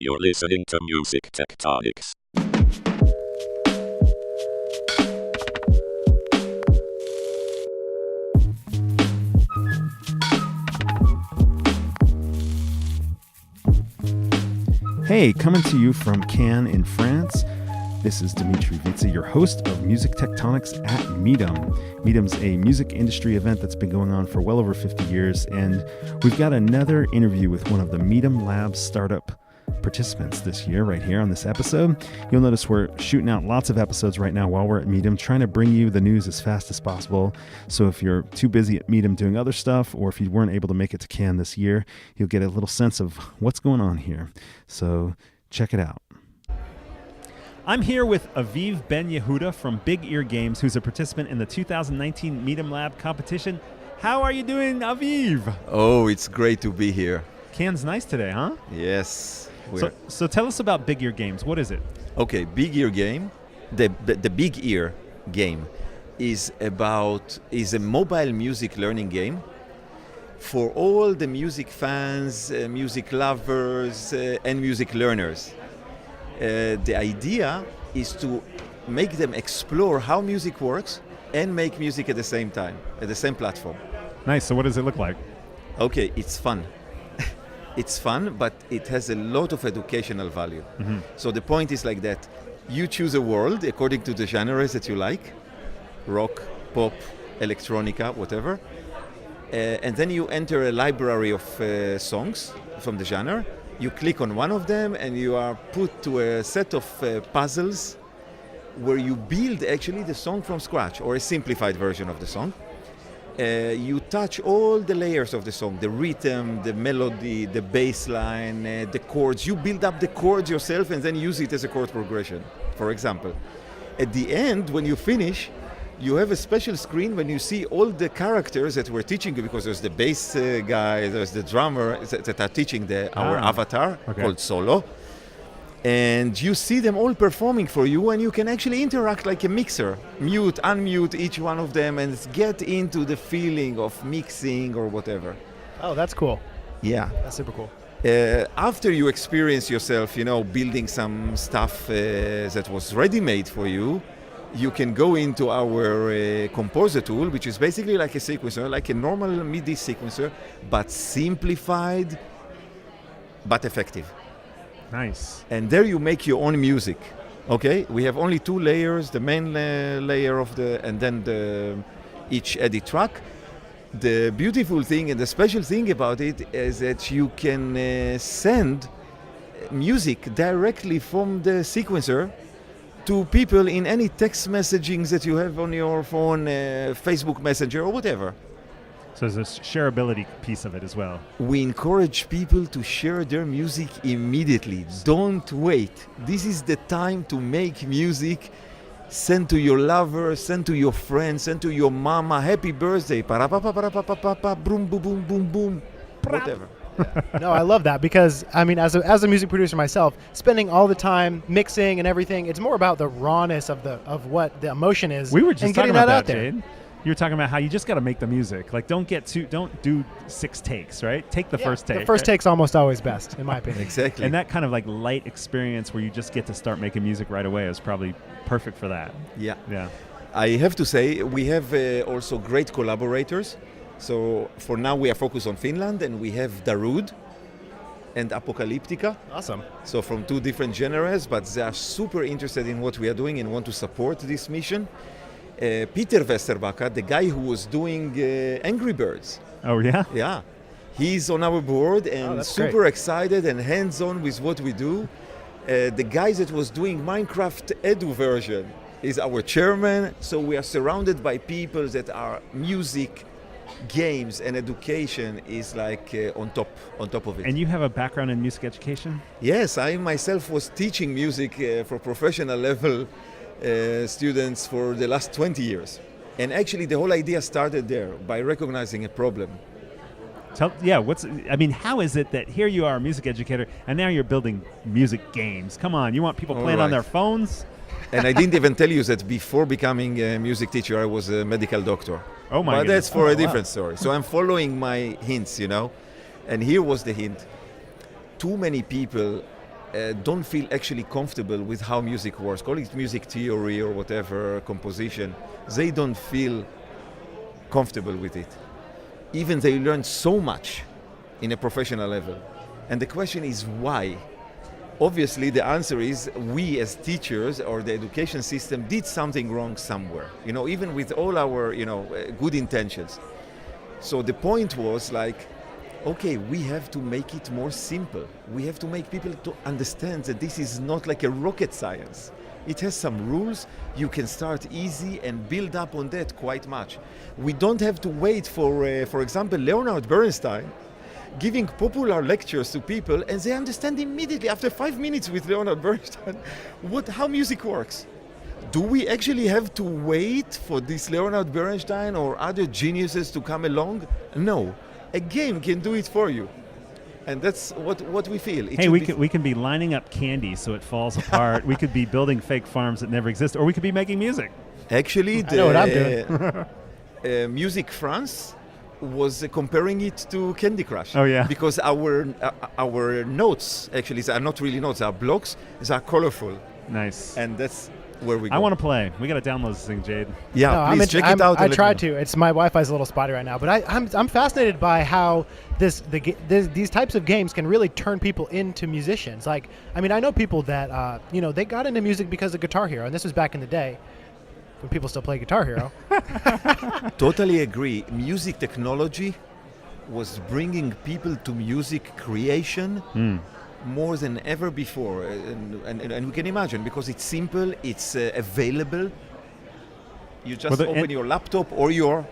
You're listening to Music Tectonics. Hey, coming to you from Cannes in France. This is Dmitri Vietze, your host of Music Tectonics at Midem. Midem's a music industry event that's been going on for well over 50 years, and we've got another interview with one of the Midemlab startup participants this year right here on this episode. You'll notice we're shooting out lots of episodes right now while we're at Midem, trying to bring you the news as fast as possible. So if you're too busy at Midem doing other stuff, or if you weren't able to make it to Cannes this year, you'll get a little sense of what's going on here. So check it out. I'm here with Aviv Ben Yehuda from Big Ear Games, who's a participant in the 2019 Midemlab competition. How are you doing, Aviv? Oh, it's great to be here. Cannes nice today, huh? Yes. So tell us about Big Ear Games. What is it? Okay, Big Ear Game. The Big Ear Game is a mobile music learning game for all the music fans, music lovers, and music learners. The idea is to make them explore how music works and make music at the same time, at the same platform. Nice. So what does it look like? Okay, it's fun. It's fun, but it has a lot of educational value. Mm-hmm. So the point is like that. You choose a world according to the genres that you like, rock, pop, electronica, whatever. And then you enter a library of songs from the genre. You click on one of them and you are put to a set of puzzles where you build actually the song from scratch, or a simplified version of the song. You touch all the layers of the song, the rhythm, the melody, the bass line, the chords. You build up the chords yourself and then use it as a chord progression, for example. At the end, when you finish, you have a special screen when you see all the characters that we're teaching you, because there's the bass guy, there's the drummer that are teaching our avatar, called Solo. And you see them all performing for you, and you can actually interact like a mixer. Mute, unmute each one of them and get into the feeling of mixing or whatever. Oh, that's cool. Yeah. That's super cool. After you experience yourself, building some stuff that was ready-made for you, you can go into our composer tool, which is basically like a sequencer, like a normal MIDI sequencer, but simplified, but effective. Nice. And there you make your own music. Okay, we have only two layers: the main layer and then each edit track. The beautiful thing and the special thing about it is that you can send music directly from the sequencer to people in any text messaging that you have on your phone, Facebook Messenger or whatever. So there's a shareability piece of it as well. We encourage people to share their music immediately. Don't wait. This is the time to make music. Send to your lover, send to your friends, send to your mama. Happy birthday. Para-pa-pa-para-pa-pa-pa, boom, boom, boom, boom, boom. Whatever. No, I love that, because I mean, as a music producer myself, spending all the time mixing and everything, it's more about the rawness of what the emotion is. We were just and talking getting about that out that, there. Jade. You were talking about how you just got to make the music. Like, don't do 6 takes, right? Take the first take. The first right? take's almost always best, in my opinion. Exactly. And that kind of like light experience where you just get to start making music right away is probably perfect for that. Yeah. Yeah. I have to say, we have also great collaborators. So for now, we are focused on Finland, and we have Darude and Apocalyptica. Awesome. So from 2 different genres, but they are super interested in what we are doing and want to support this mission. Peter Westerbacka, the guy who was doing Angry Birds. Oh, yeah? Yeah. He's on our board and super excited and hands-on with what we do. The guy that was doing Minecraft Edu version is our chairman. So we are surrounded by people that are music, games, and education is like on top of it. And you have a background in music education? Yes, I myself was teaching music for professional level students for the last 20 years. And actually the whole idea started there by recognizing a problem. How is it that here you are, a music educator, and now you're building music games? Come on, you want people playing on their phones? And I didn't even tell you that before becoming a music teacher, I was a medical doctor. Oh my But goodness. that's for a different story. So I'm following my hints, And here was the hint. Too many people don't feel actually comfortable with how music works. Call it music theory or whatever, composition. They don't feel comfortable with it. Even they learn so much in a professional level. And the question is why? Obviously, the answer is we as teachers or the education system did something wrong somewhere, even with all our, good intentions. So the point was like, okay, we have to make it more simple. We have to make people to understand that this is not like a rocket science. It has some rules. You can start easy and build up on that quite much. We don't have to wait for example, Leonard Bernstein giving popular lectures to people, and they understand immediately after 5 minutes with Leonard Bernstein how music works. Do we actually have to wait for this Leonard Bernstein or other geniuses to come along? No. A game can do it for you. And that's what we feel. We can be lining up candy so it falls apart. We could be building fake farms that never exist, or we could be making music. Actually, I know what I'm doing. Music France was comparing it to Candy Crush. Oh yeah. Because our notes actually are not really notes, are blocks. They are colorful. Nice. And that's where we go. I want to play. We got to download this thing, Jade. Yeah, No, please check it out. I tried to. It's my Wi-Fi's a little spotty right now, but I'm fascinated by how these types of games can really turn people into musicians. Like, I mean, I know people that they got into music because of Guitar Hero, and this was back in the day when people still play Guitar Hero. Totally agree. Music technology was bringing people to music creation more than ever before, and we can imagine because it's simple, it's available. You just open your laptop or your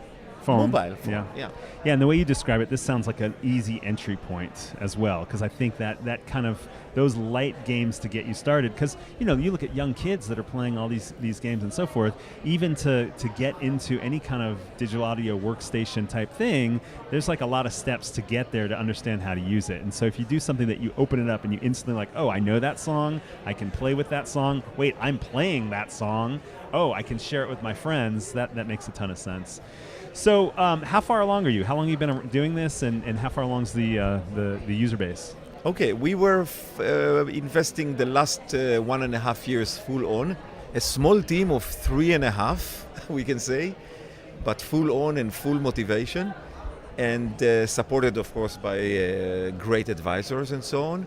mobile phone. Yeah, and the way you describe it, this sounds like an easy entry point as well, because I think that kind of those light games to get you started, because you look at young kids that are playing all these games and so forth, even to get into any kind of digital audio workstation type thing, there's like a lot of steps to get there to understand how to use it. And so if you do something that you open it up and you instantly like, oh, I know that song, I can play with that song, wait, I'm playing that song, oh, I can share it with my friends, that makes a ton of sense. So how far along are you? How long have you been doing this, and how far along is the user base? Okay, we were investing the last 1.5 years full on. A small team of 3.5, we can say, but full on and full motivation, and supported, of course, by great advisors and so on.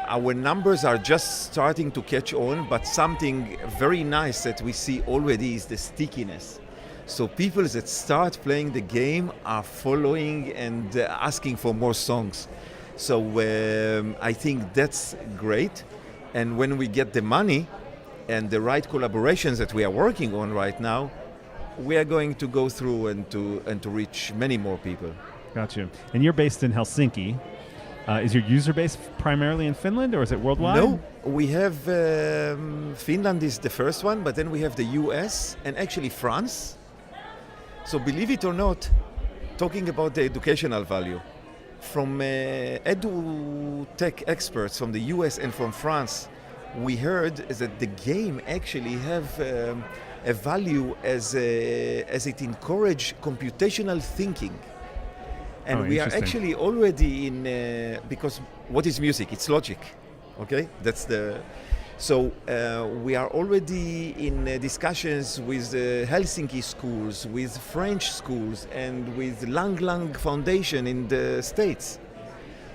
Our numbers are just starting to catch on, but something very nice that we see already is the stickiness. So people that start playing the game are following and asking for more songs. So I think that's great. And when we get the money and the right collaborations that we are working on right now, we are going to go through and to reach many more people. Gotcha. And you're based in Helsinki. Is your user base primarily in Finland, or is it worldwide? No, we have Finland is the first one, but then we have the US and actually France. So believe it or not, talking about the educational value, from edu-tech experts from the US and from France, we heard that the game actually have a value as it encourages computational thinking. And we are actually already in, because what is music? It's logic, okay? So we are already in discussions with Helsinki schools, with French schools, and with Lang Foundation in the States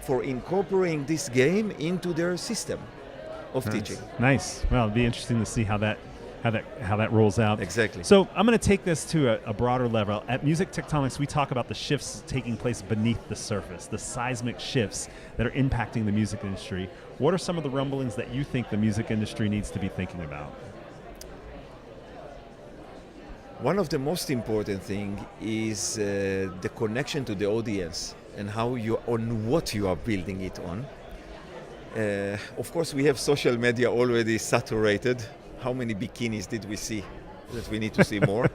for incorporating this game into their system of teaching. Nice. Well, it'd be interesting to see how that rolls out. Exactly. So I'm going to take this to a broader level. At Music Tectonics, we talk about the shifts taking place beneath the surface, the seismic shifts that are impacting the music industry. What are some of the rumblings that you think the music industry needs to be thinking about? One of the most important things is the connection to the audience and what you are building it on. Of course, we have social media already saturated. How many bikinis did we see that we need to see more?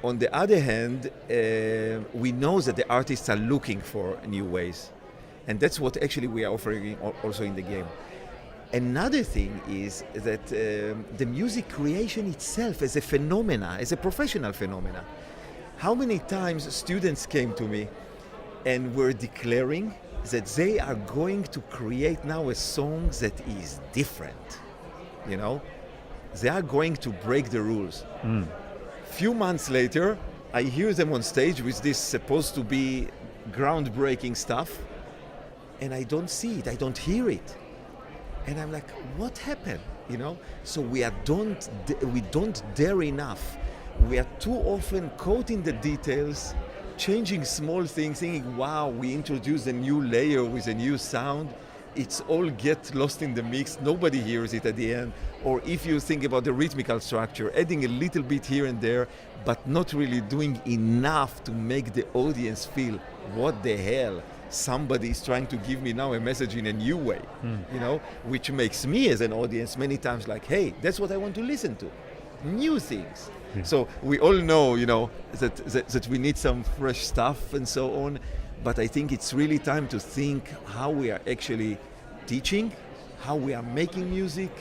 On the other hand, we know that the artists are looking for new ways. And that's what actually we are offering also in the game. Another thing is that the music creation itself as a phenomena, as a professional phenomena. How many times students came to me and were declaring that they are going to create now a song that is different. You know, they are going to break the rules. Few months later, I hear them on stage with this supposed to be groundbreaking stuff, and I don't see it, I don't hear it. And I'm like, what happened? You know? So we don't dare enough. We are too often caught in the details, changing small things, thinking, wow, we introduced a new layer with a new sound. It's all get lost in the mix, nobody hears it at the end. Or if you think about the rhythmical structure, adding a little bit here and there, but not really doing enough to make the audience feel, what the hell? Somebody is trying to give me now a message in a new way, you know, which makes me as an audience many times like, hey, that's what I want to listen to, new things. So we all know, you know, that we need some fresh stuff and so on, but I think it's really time to think how we are actually teaching, how we are making music,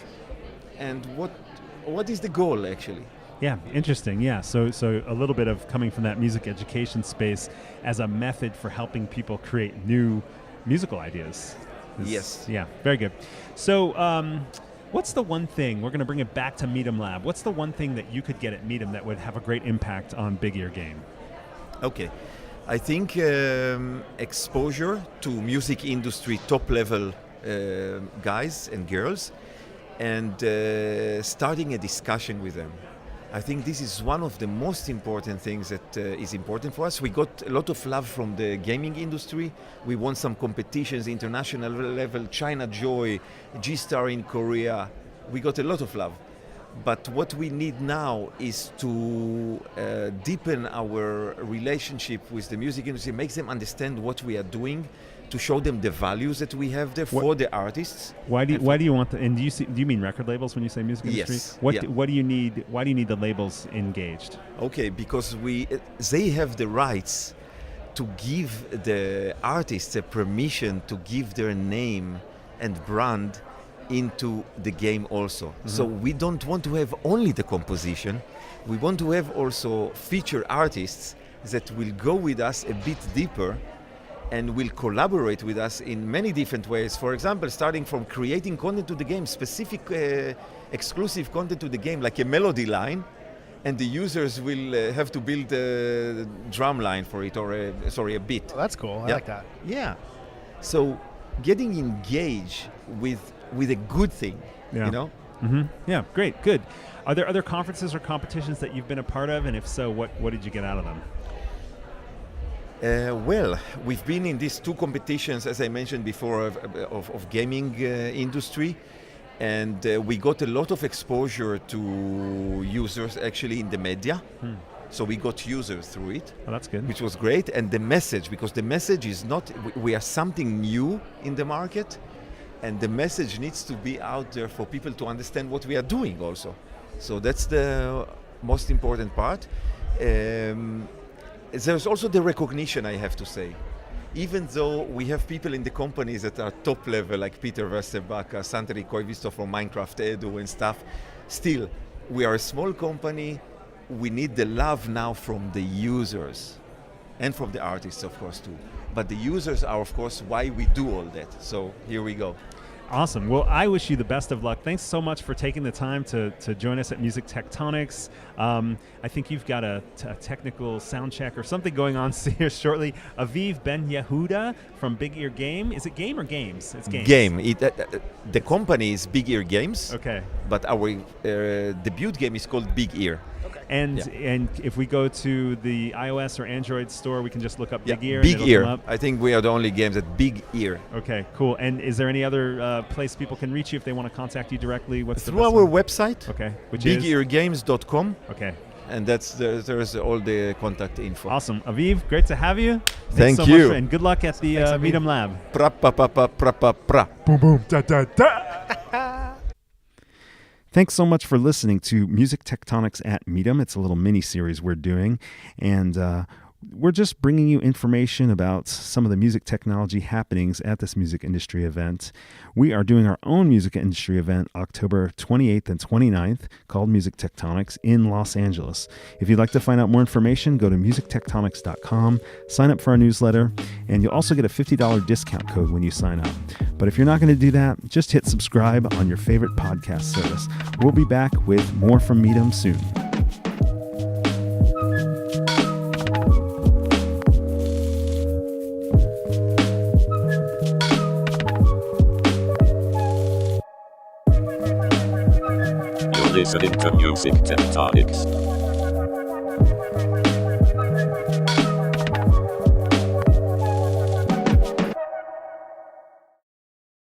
and what is the goal actually. Yeah, interesting. Yeah, so a little bit of coming from that music education space as a method for helping people create new musical ideas. Yes. Yeah, very good. So what's the one thing, we're going to bring it back to Midemlab, what's the one thing that you could get at Midem that would have a great impact on Big Ear Game? Okay. I think exposure to music industry top level guys and girls, and starting a discussion with them. I think this is one of the most important things that is important for us. We got a lot of love from the gaming industry. We won some competitions, international level, China Joy, G-Star in Korea. We got a lot of love. But what we need now is to deepen our relationship with the music industry, make them understand what we are doing, to show them the values that we have there for the artists. Why do you want and do you mean record labels when you say music industry? Yes. What do you need? Why do you need the labels engaged? Okay, because they have the rights to give the artists a permission to give their name and brand into the game also. Mm-hmm. So we don't want to have only the composition. We want to have also feature artists that will go with us a bit deeper and will collaborate with us in many different ways. For example, starting from creating content to the game, specific exclusive content to the game, like a melody line, and the users will have to build a drum line for it, or a beat. Oh, that's cool. I like that. Yeah. So getting engaged with a good thing, you know? Mm-hmm. Yeah, great, good. Are there other conferences or competitions that you've been a part of? And if so, what did you get out of them? Well, we've been in these two competitions, as I mentioned before, of gaming industry, and we got a lot of exposure to users actually in the media. So we got users through it. Oh, that's good. Which was great. And the message, because the message is not, we are something new in the market, and the message needs to be out there for people to understand what we are doing also. So that's the most important part. There's also the recognition, I have to say. Even though we have people in the companies that are top level, like Peter Verstebaka, Santeri Koivisto from Minecraft Edu and stuff, still, we are a small company. We need the love now from the users and from the artists, of course, too. But the users are, of course, why we do all that. So here we go. Awesome. Well, I wish you the best of luck. Thanks so much for taking the time to join us at Music Tectonics. I think you've got a technical sound check or something going on here shortly. Aviv Ben Yehuda from Big Ear Game. Is it game or games? It's games. Game. The company is Big Ear Games. Okay. But our debut game is called Big Ear. And if we go to the iOS or Android store, we can just look up Big Ear. Big Ear. I think we are the only games at Big Ear. Okay, cool. And is there any other place people can reach you if they want to contact you directly? What's through our website? Okay, which bigeargames.com. Okay. And there's all the contact info. Awesome. Aviv, great to have you. Thanks so you. Much, and good luck at the Midemlab. Pra pa pa pa pra pa pra. Boom boom da da da. Thanks so much for listening to Music Tectonics at Midem. It's a little mini-series we're doing, and we're just bringing you information about some of the music technology happenings at this music industry event. We are doing our own music industry event October 28th and 29th called Music Tectonics in Los Angeles. If you'd like to find out more information, go to musictectonics.com, sign up for our newsletter, and you'll also get a $50 discount code when you sign up. But if you're not going to do that, just hit subscribe on your favorite podcast service. We'll be back with more from Midem soon. Listening to Music Tectonics.